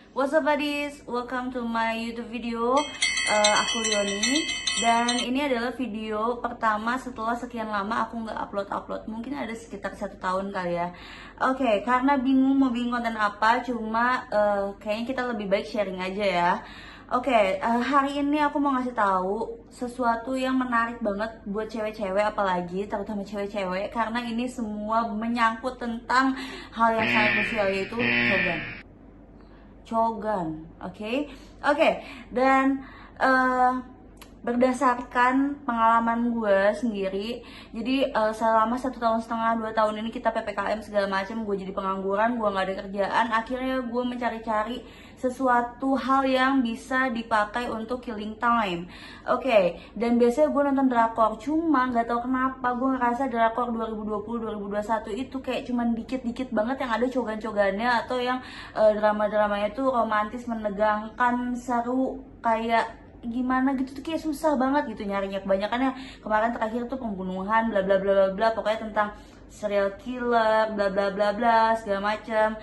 What's up buddies? Welcome to my YouTube video. Aku Leonie. Dan ini adalah video pertama setelah sekian lama aku nggak upload. Mungkin ada sekitar 1 tahun kali ya. Oke, karena bingung mau bikin konten apa. Cuma kayaknya kita lebih baik sharing aja ya. Oke, hari ini aku mau ngasih tahu sesuatu yang menarik banget buat cewek-cewek, apalagi terutama cewek-cewek, karena ini semua menyangkut tentang hal yang sangat krusial, yaitu cogan. Oke. Dan berdasarkan pengalaman gue sendiri, jadi selama 1,5 tahun 2 tahun ini kita PPKM segala macam, gue jadi pengangguran, gue nggak ada kerjaan. Akhirnya gue mencari-cari sesuatu hal yang bisa dipakai untuk killing time. Dan biasanya gue nonton drakor, cuma nggak tahu kenapa gue ngerasa drakor 2020-2021 itu kayak cuman dikit-dikit banget yang ada cogan-cogannya, atau yang drama-dramanya tuh romantis, menegangkan, seru, kayak gimana gitu tuh, kayak susah banget gitu nyarinya. Kebanyakannya kemarin terakhir tuh pembunuhan, bla bla bla bla bla, pokoknya tentang serial killer, bla bla bla bla segala macam.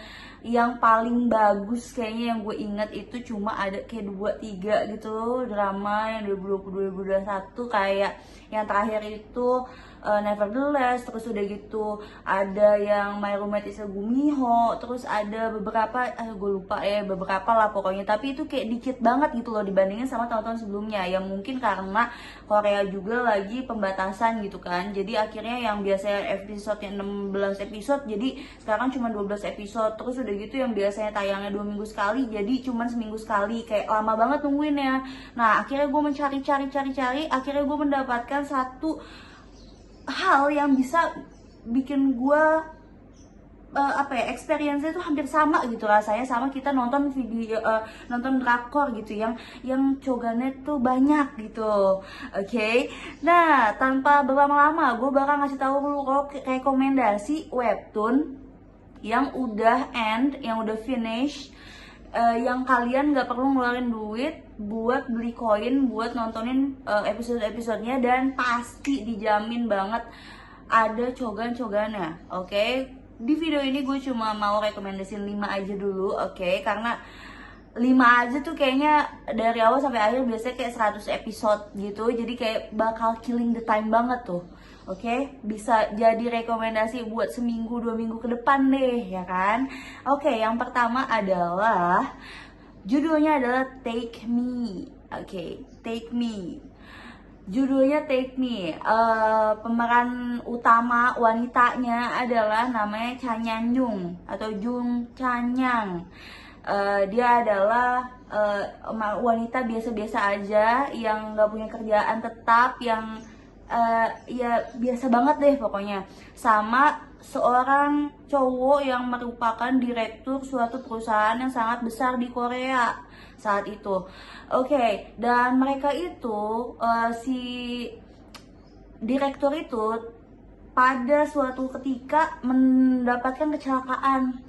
Yang paling bagus kayaknya yang gue inget itu cuma ada kayak 2-3 gitu drama yang 2020-2021, kayak yang terakhir itu Nevertheless, terus udah gitu ada yang My Roommate is a Gumiho, terus ada beberapa gue lupa ya, beberapa lah pokoknya, tapi itu kayak dikit banget gitu loh dibandingin sama tahun-tahun sebelumnya. Ya mungkin karena Korea juga lagi pembatasan gitu kan, jadi akhirnya yang biasanya episodenya 16 episode jadi sekarang cuma 12 episode. Terus udah gitu yang biasanya tayangnya 2 minggu sekali jadi cuma seminggu sekali, kayak lama banget nungguinnya. Nah akhirnya gue mencari, akhirnya gue mendapatkan satu hal yang bisa bikin gue experience-nya itu hampir sama gitu rasanya sama kita nonton video, nonton drakor gitu yang cogannya tuh banyak gitu. Nah tanpa berlama-lama gue bakal ngasih tahu lu rekomendasi webtoon yang udah end, yang udah finish, yang kalian gak perlu ngeluarin duit buat beli koin buat nontonin episode-episodenya, dan pasti dijamin banget ada cogan-cogannya. Di video ini gue cuma mau rekomendasiin 5 aja dulu, karena 5 aja tuh kayaknya dari awal sampai akhir biasanya kayak 100 episode gitu, jadi kayak bakal killing the time banget tuh. Bisa jadi rekomendasi buat seminggu 2 minggu ke depan deh ya kan. Yang pertama adalah judulnya adalah Take Me. Take Me. Judulnya Take Me. Pemeran utama wanitanya adalah namanya Cha Nyan-jung atau Jung Chanyang. Dia adalah wanita biasa-biasa aja yang gak punya kerjaan tetap, yang ya biasa banget deh pokoknya, sama seorang cowok yang merupakan direktur suatu perusahaan yang sangat besar di Korea saat itu. Dan mereka itu si direktur itu pada suatu ketika mendapatkan kecelakaan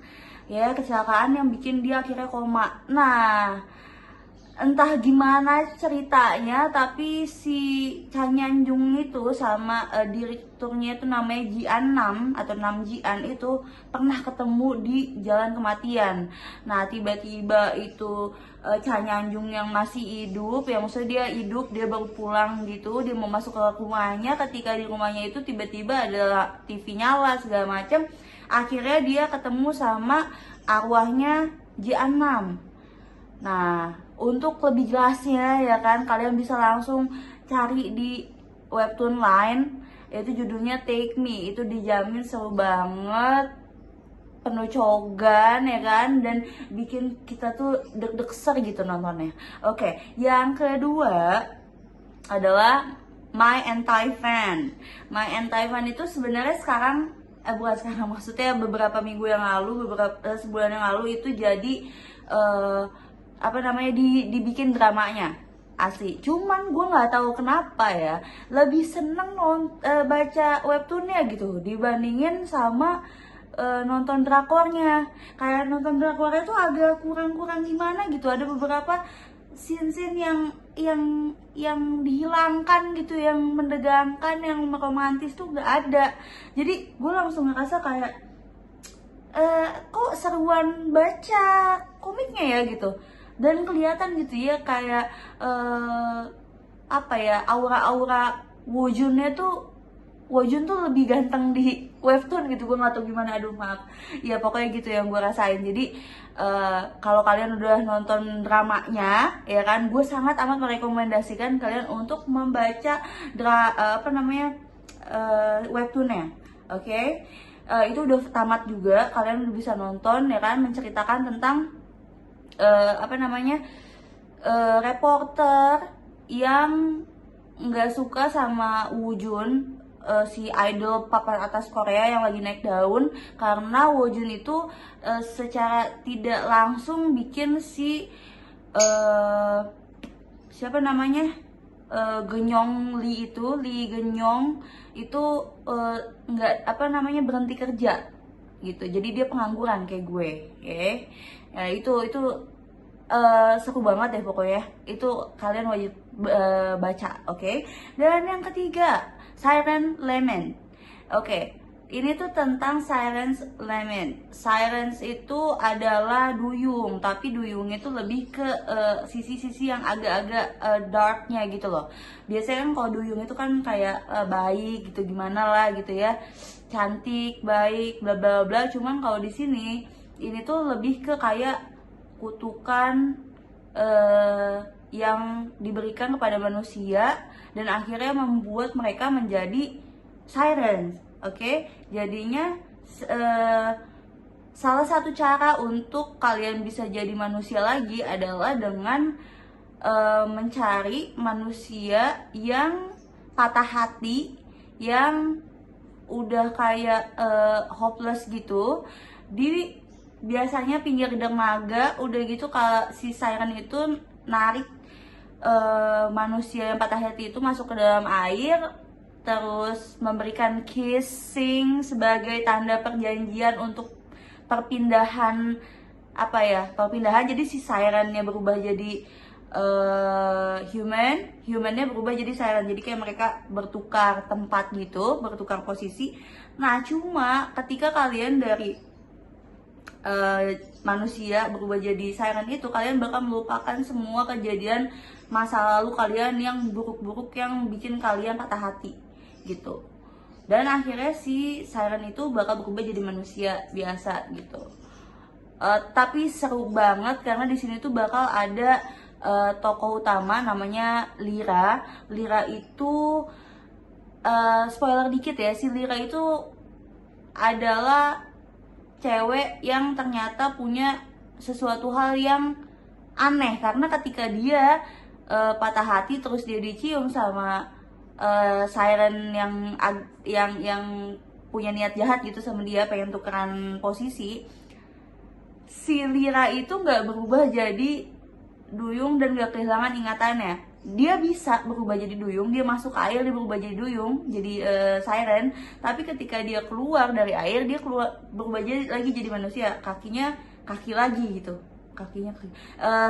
yang bikin dia akhirnya koma. Nah entah gimana ceritanya, tapi si Cha Nyan-jung itu sama direkturnya itu namanya Jian Nam atau Nam Jian itu pernah ketemu di jalan kematian. Nah tiba-tiba itu Cha Nyan-jung yang masih hidup, yang maksudnya dia hidup, dia baru pulang gitu, dia mau masuk ke rumahnya. Ketika di rumahnya itu tiba-tiba ada TV nyala segala macam. Akhirnya dia ketemu sama arwahnya Jian Nam. Nah, untuk lebih jelasnya ya kan, kalian bisa langsung cari di webtoon lain, yaitu judulnya Take Me. Itu dijamin seru banget, penuh cogan ya kan, dan bikin kita tuh deg-degser gitu nontonnya. Yang kedua adalah My Anti-Fan. My Anti-Fan itu sebenarnya sekarang bukan sekarang, maksudnya beberapa minggu yang lalu, sebulan yang lalu itu jadi dibikin dramanya asli. Cuman gue nggak tahu kenapa ya lebih seneng baca webtoonnya gitu dibandingin sama nonton drakornya. Kayak nonton drakornya tuh agak kurang gimana gitu, ada beberapa scene-scene yang dihilangkan gitu, yang mendegangkan, yang romantis tuh nggak ada. Jadi gue langsung ngerasa kayak kok seruan baca komiknya ya gitu, dan kelihatan gitu ya kayak apa ya, aura-aura Wojun tuh lebih ganteng di webtoon gitu. Gue nggak tahu gimana, aduh maaf ya, pokoknya gitu yang gue rasain. Jadi kalau kalian udah nonton dramanya ya kan, gue sangat amat merekomendasikan kalian untuk membaca webtoonnya. Oke. Itu udah tamat juga, kalian udah bisa nonton ya kan, menceritakan tentang reporter yang nggak suka sama Woo-jun, si idol papan atas Korea yang lagi naik daun, karena Woo-jun itu secara tidak langsung bikin si siapa namanya, Genyong Lee itu, Lee Genyong itu nggak berhenti kerja gitu. Jadi dia pengangguran kayak gue, ya. Ya itu seru banget deh pokoknya. Itu kalian wajib baca, oke? Dan yang ketiga, Siren Lemon. Oke, ini tuh tentang Siren's Lemon. Sirens itu adalah duyung, tapi duyungnya itu lebih ke sisi-sisi yang agak-agak darknya gitu loh. Biasanya kan kalau duyung itu kan kayak baik gitu, gimana lah gitu ya, cantik, baik, bla bla bla. Cuman kalau di sini ini tuh lebih ke kayak kutukan yang diberikan kepada manusia dan akhirnya membuat mereka menjadi sirens. Oke, jadinya salah satu cara untuk kalian bisa jadi manusia lagi adalah dengan mencari manusia yang patah hati, yang udah kayak hopeless gitu, di biasanya pinggir dermaga. Udah gitu kalau si siren itu narik manusia yang patah hati itu masuk ke dalam air, terus memberikan kissing sebagai tanda perjanjian untuk perpindahan jadi si sirennya berubah jadi humannya berubah jadi siren. Jadi kayak mereka bertukar tempat gitu, bertukar posisi. Nah cuma ketika kalian dari manusia berubah jadi siren itu, kalian bakal melupakan semua kejadian masa lalu kalian yang buruk-buruk yang bikin kalian patah hati gitu. Dan akhirnya si siren itu bakal berubah jadi manusia biasa gitu. Tapi seru banget karena di sini tuh bakal ada tokoh utama namanya Lyra. Lyra itu spoiler dikit ya, si Lyra itu adalah cewek yang ternyata punya sesuatu hal yang aneh, karena ketika dia patah hati terus dia dicium sama siren yang punya niat jahat gitu sama dia, pengen tukeran posisi. Si Lyra itu nggak berubah jadi duyung dan nggak kehilangan ingatannya. Dia bisa berubah jadi duyung, dia masuk ke air dia berubah jadi duyung, jadi siren. Tapi ketika dia keluar dari air, dia berubah lagi jadi manusia. Kakinya kaki lagi gitu,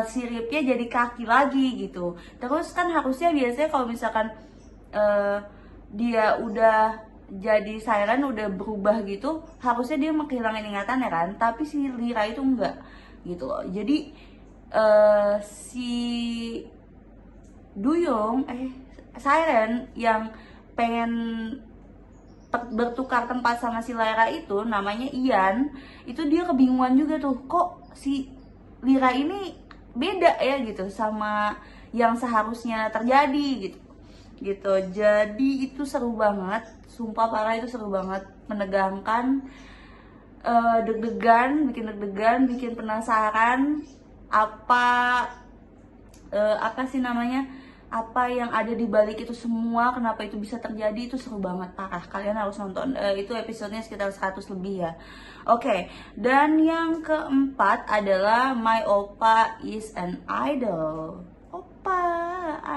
siripnya jadi kaki lagi gitu. Terus kan harusnya biasanya kalau misalkan dia udah jadi siren, udah berubah gitu, harusnya dia kehilangan ingatan ya kan. Tapi si Lyra itu enggak gitu loh. Jadi si duyung siren yang pengen bertukar tempat sama si Lyra itu, namanya Ian, itu dia kebingungan juga tuh, kok si Lyra ini beda ya gitu sama yang seharusnya terjadi gitu. Jadi itu seru banget, sumpah parah, itu seru banget, menegangkan, deg-degan, bikin penasaran apa yang ada di balik itu semua, kenapa itu bisa terjadi. Itu seru banget, parah. Kalian harus nonton. Itu episodenya sekitar 100 lebih ya. Oke, dan yang keempat adalah My Oppa is an Idol. Oppa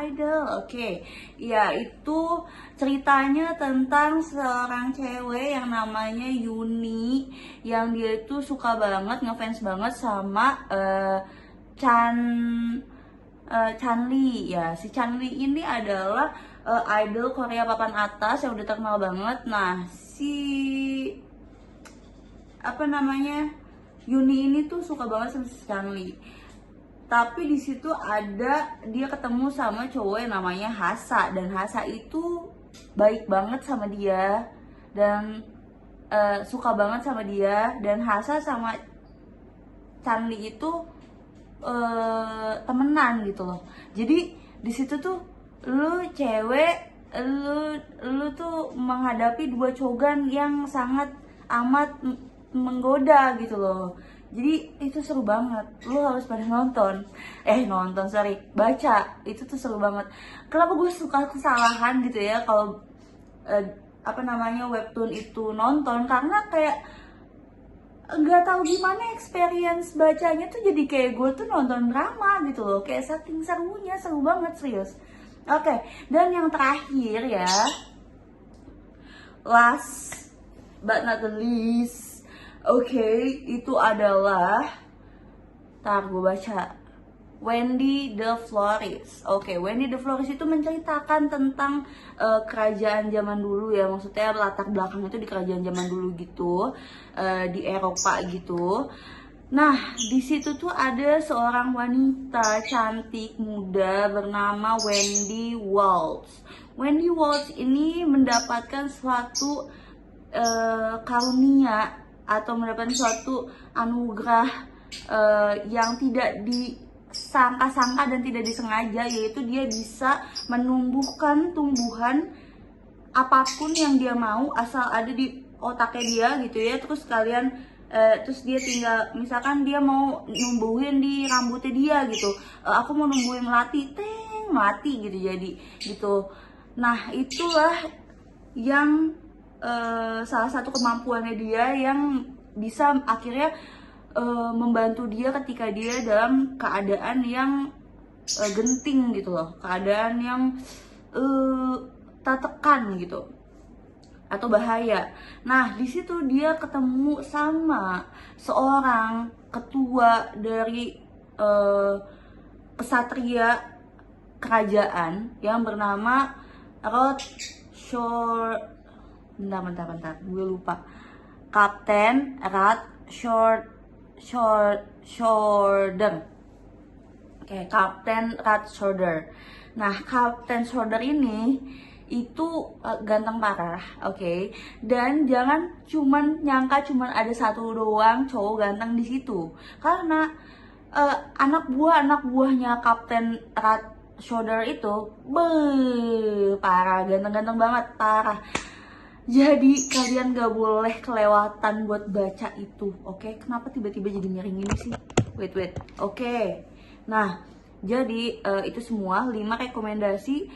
Idol. Oke. Ya, itu ceritanya tentang seorang cewek yang namanya Yuni, yang dia itu suka banget, ngefans banget sama Chanli ya. Si Chanli ini adalah idol Korea papan atas yang udah terkenal banget. Nah, si apa namanya, Yuni ini tuh suka banget sama si Changli. Tapi di situ ada dia ketemu sama cowok yang namanya Hasa, dan Hasa itu baik banget sama dia dan suka banget sama dia, dan Hasa sama Changli itu temenan gitu loh. Jadi di situ tuh lu cewek, lu tuh menghadapi dua cogan yang sangat amat menggoda gitu loh. Jadi itu seru banget, lu harus pada nonton. Sorry, baca. Itu tuh seru banget. Kenapa gue suka kesalahan gitu ya kalau apa namanya, webtoon itu nonton, karena kayak nggak tahu gimana experience bacanya tuh, jadi kayak gue tuh nonton drama gitu loh, kayak saking serunya, seru banget serius. Oke, dan yang terakhir ya, last but not the least, itu adalah, gue baca, Wendy the Florist. Wendy the Florist itu menceritakan tentang kerajaan zaman dulu ya, maksudnya latar belakang itu di kerajaan zaman dulu gitu, di Eropa gitu. Nah, di situ tuh ada seorang wanita cantik muda bernama Wendy Waltz. Wendy Waltz ini mendapatkan suatu karunia atau mendapatkan suatu anugerah yang tidak disangka-sangka dan tidak disengaja, yaitu dia bisa menumbuhkan tumbuhan apapun yang dia mau asal ada di otaknya dia gitu ya. Terus dia tinggal, misalkan dia mau numbuhin di rambutnya dia gitu, aku mau numbuhin melati, melati gitu, jadi gitu. Nah, itulah yang salah satu kemampuannya dia yang bisa akhirnya membantu dia ketika dia dalam keadaan yang genting gitu loh, keadaan yang tertekan gitu atau bahaya. Nah, di situ dia ketemu sama seorang ketua dari kesatria kerajaan yang bernama bentar, gue lupa. Kapten Rat Shoulder. Kapten Rat Shoulder. Nah, Kapten Shoulder ini itu ganteng parah, dan jangan nyangka cuman ada satu doang cowok ganteng di situ, karena anak buahnya Kapten Rat Shoulder itu parah, ganteng banget, parah. Jadi kalian gak boleh kelewatan buat baca itu, Kenapa tiba-tiba jadi miring gini sih? Wait, Nah, jadi itu semua 5 rekomendasi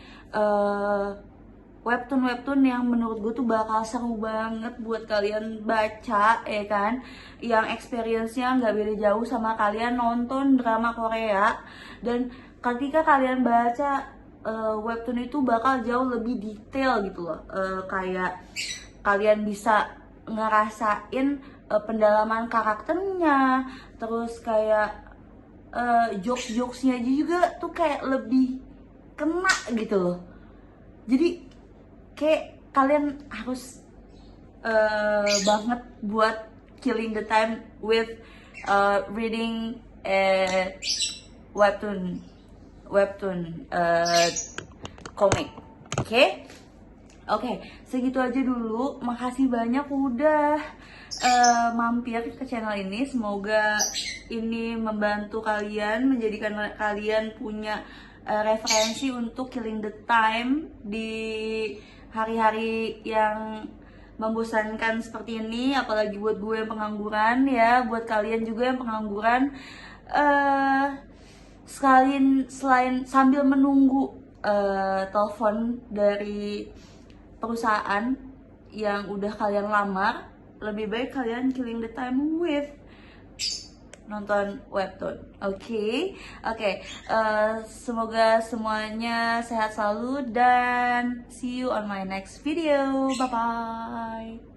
webtoon yang menurut gue tuh bakal seru banget buat kalian baca, ya kan? Yang experience-nya nggak beda jauh sama kalian nonton drama Korea. Dan ketika kalian baca webtoon itu bakal jauh lebih detail gitu loh. Kayak kalian bisa ngerasain pendalaman karakternya, terus kayak jokes-jokesnya juga tuh kayak lebih kena gitu loh. Jadi kayak kalian harus banget buat killing the time with reading webtoon komik. Segitu aja dulu. Makasih banyak udah mampir ke channel ini. Semoga ini membantu kalian, menjadikan kalian punya referensi untuk killing the time di hari-hari yang membosankan seperti ini, apalagi buat gue yang pengangguran ya, buat kalian juga yang pengangguran, selain sambil menunggu telepon dari perusahaan yang udah kalian lamar, lebih baik kalian killing the time with nonton webtoon. Semoga semuanya sehat selalu dan see you on my next video. Bye bye.